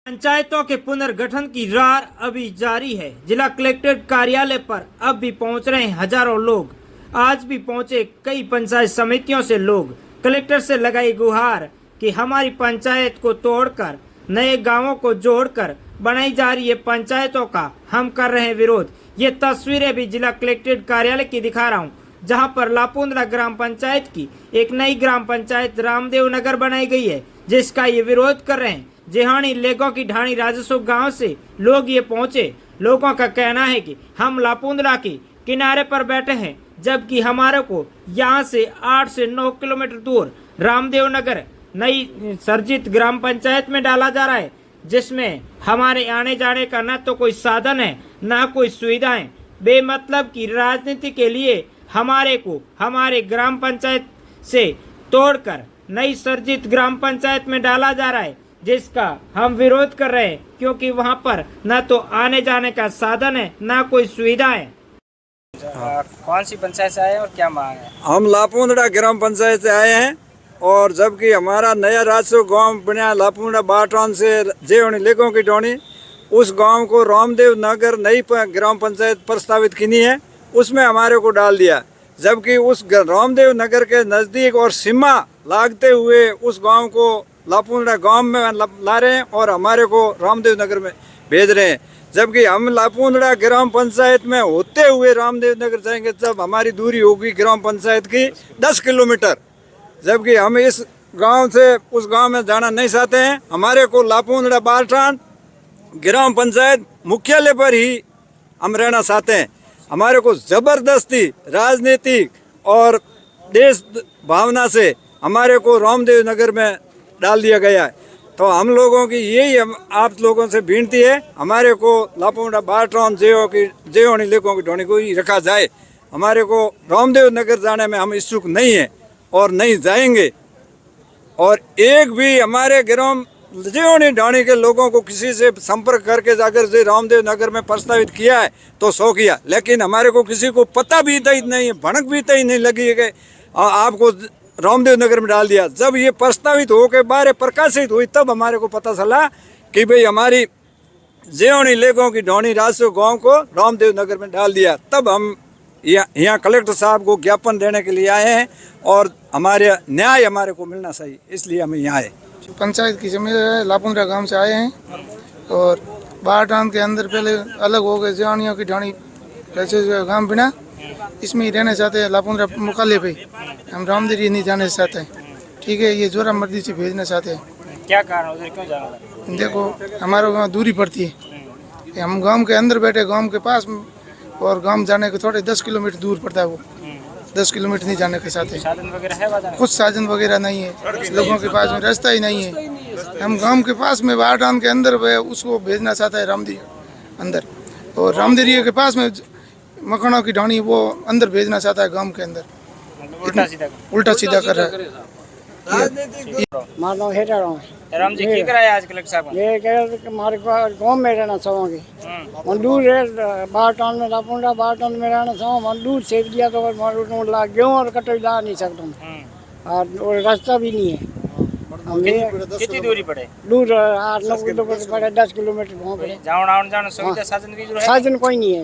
पंचायतों के पुनर्गठन की रार अभी जारी है। जिला कलेक्ट्रेट कार्यालय पर अब भी पहुंच रहे हैं हजारों लोग। आज भी पहुंचे कई पंचायत समितियों से लोग। कलेक्टर से लगाई गुहार कि हमारी पंचायत को तोड़कर नए गांवों को जोड़कर बनाई जा रही है पंचायतों का हम कर रहे हैं विरोध। ये तस्वीरें भी जिला कलेक्ट्रेट कार्यालय की दिखा रहा हूँ, जहां पर लापुंद्रा ग्राम पंचायत की एक नई ग्राम पंचायत रामदेव नगर बनाई गई है, जिसका ये विरोध कर रहे हैं। जेहानी लेगो की ढाणी राजस्व गांव से लोग ये पहुंचे। लोगों का कहना है कि हम लापुंद्रा के किनारे पर बैठे हैं, जबकि हमारे को यहाँ से 8 से 9 किलोमीटर दूर रामदेव नगर नई सर्जित ग्राम पंचायत में डाला जा रहा है, जिसमें हमारे आने जाने का न तो कोई साधन है न कोई सुविधाएं। बेमतलब की राजनीति के लिए हमारे को हमारे ग्राम पंचायत से तोड़कर नई सर्जित ग्राम पंचायत में डाला जा रहा है, जिसका हम विरोध कर रहे हैं, क्योंकि वहां पर न तो आने जाने का साधन है न कोई सुविधा है। कौन सी पंचायत से आए हैं और क्या मांग है? हम लापुंद्रा ग्राम पंचायत से आए हैं, और जबकि हमारा नया राजस्व गांव बना लापुंद्रा बाटान से जेवणी लेगों की टोनी, उस गांव को रामदेव नगर नई ग्राम पंचायत प्रस्तावित की है, उसमें हमारे को डाल दिया। जबकि उस रामदेव नगर के नज़दीक और सीमा लागते हुए उस गांव को लापुंद्रा गांव में ला रहे हैं और हमारे को रामदेव नगर में भेज रहे हैं। जबकि हम लापुंद्रा ग्राम पंचायत में होते हुए रामदेव नगर जाएंगे तब हमारी दूरी होगी ग्राम पंचायत की 10 किलोमीटर। जबकि हम इस गांव से उस गांव में जाना नहीं चाहते हैं। हमारे को लापुंद्रा बाटान ग्राम पंचायत मुख्यालय पर ही हम रहना चाहते हैं। हमारे को ज़बरदस्ती राजनीतिक और देश भावना से हमारे को रामदेव नगर में डाल दिया गया है। तो हम लोगों की यही आप लोगों से विनती है, हमारे को लापुंद्रा बाटान जेहोनी लेगों की ढोनी को ही रखा जाए। हमारे को रामदेव नगर जाने में हम इच्छुक नहीं है और नहीं जाएंगे। और एक भी हमारे ग्राम जेहोनी ढाणी के लोगों को किसी से संपर्क करके जाकर से रामदेव नगर में प्रस्तावित किया है तो सो किया, लेकिन हमारे को किसी को पता भी नहीं है, भनक भी नहीं लगी है कि आपको रामदेव नगर में डाल दिया। जब ये प्रस्तावित होकर बारे प्रकाशित हुई तब हमारे को पता चला कि भाई हमारी जेहोनी लेगों की ढाणी राजस्व गांव को रामदेव नगर में डाल दिया। तब हम यहाँ कलेक्टर साहब को ज्ञापन देने के लिए आए हैं और हमारे न्याय हमारे को मिलना चाहिए, इसलिए हम यहाँ आए। पंचायत की जमीन लापुंद्रा गांव से आए हैं और बाटान के अंदर पहले अलग हो गए जेहानियों की ढाणी ऐसे जो गांव बिना इसमें ही रहना चाहते हैं। लापुंद्रा मुकाले पे हम रामदेव नहीं जाने चाहते हैं, ठीक है। ये जोरा मर्जी से भेजना चाहते हैं। क्या कारण उधर क्यों जाना? देखो हमारे वहाँ दूरी पड़ती है, हम गांव के अंदर बैठे गांव के पास, और गांव जाने के थोड़े 10 किलोमीटर दूर पड़ता है। वो 10 किलोमीटर नहीं जाने के चाहते। साधन वगैरह है? कुछ साधन वगैरह नहीं है, लोगों के पास में रास्ता ही नहीं है। हम गांव के पास में बाटान के अंदर उसको भेजना चाहता है रामदेव अंदर, और रामदेव के पास में मखानों की ढाणी वो अंदर भेजना चाहता है गांव के अंदर। उल्टा सीधा कर रहा है। राम जी की कराया आज कलेक्टर साहब? ये कह हमारे गाँव में रहना चाहोगे, मंदूर है बाटान में लापुंद्रा बाटान में रहना चाहो, मंदूर सेव दिया तो गेहूँ और कटोई ला नहीं सकता, और रास्ता भी नहीं है। कितनी दूरी पड़े? दूर 8-9 किलोमीटर पड़े, 10 किलोमीटर वहाँ पड़े। जाना सुविधा साधन की जरूरत है? साधन कोई नहीं है,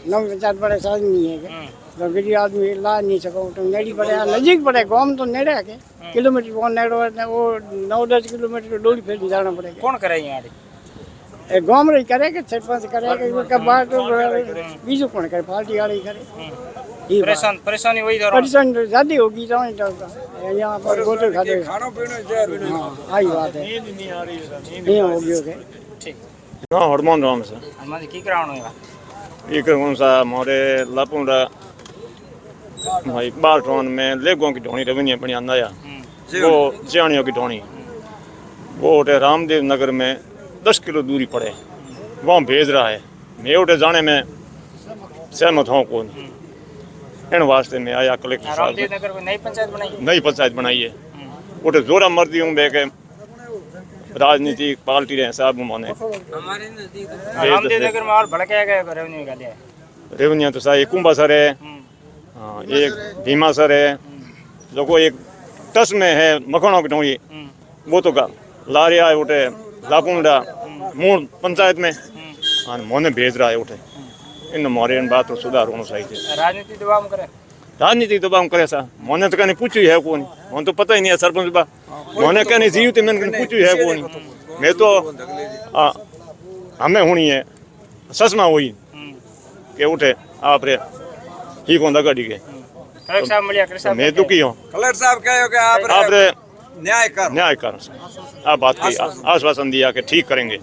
9 पंचायत बड़े साधन नहीं है, तो गरीब आदमी ला नहीं सको। तो नेड़ी पड़े, नजीक पड़े, गाँव तो नेड़े है के किलोमीटर वो नेड़ो वो 9-10 किलोमीटर दूरी फिर जाना पड़ेगा। कौन करे यहाँ? गाँव में करेगा, सरपंच करेगा, बात बीजू कौन करे, पार्टी वाले करे। परेशानी वही परेशानी ज्यादा होगी यहाँ पर गोटे खाते। हाँ आई बात है, ये होगी। ठीक हाँ, हनुमान राम से हनुमान जी की कराना होगा? ये कौन सा हमारे लापुंद्रा भाई बाटान में लेगों की ढोनी रवनी बढ़िया नया, वो जेहानियों की ढोनी वो उठे रामदेव नगर में 10 किलो दूरी पड़े, वहाँ भेज रहा है। मैं उठे जाने में सहमत हूँ कौन, इन वास्ते में आया कलेक्टर साहब। रामदेव नगर में नई पंचायत बनाई है? नई पंचायत बनाई है, उठे जोरा मर्दी हूँ बे के राजनीतिक पार्टी रहे साहब माने रामदेव नगर में और भड़काया गया रेवन्यू का लिया रेवन्यू तो साहब कुंभा सर है, हाँ एक भीमा सर है, जो एक टस में है मखानों की ढोनी, वो तो ला रहा है उठे लापुंद्रा मूल पंचायत में और मोने भेज रहा है उठे इन मोरे इन बात सुधार होना चाहिए। राजनीति दबाव करे, राजनीति दबाव करे सा मोने तो कहीं पूछी है कौन, मोने तो पता ही नहीं है सरपंच बा मोने कहीं जीव थे मैंने पूछी है कौन। मैं तो हमें होनी है ससमा हुई के उठे आप रे ही कौन गाड़ी के कलेक्टर साहब मिलिया, कलेक्टर साहब मैं दुखी हूँ। कलेक्टर साहब कहो कि आप आप रे न्याय कर न्याय कर आप बात की आश्वासन दिया कि ठीक करेंगे।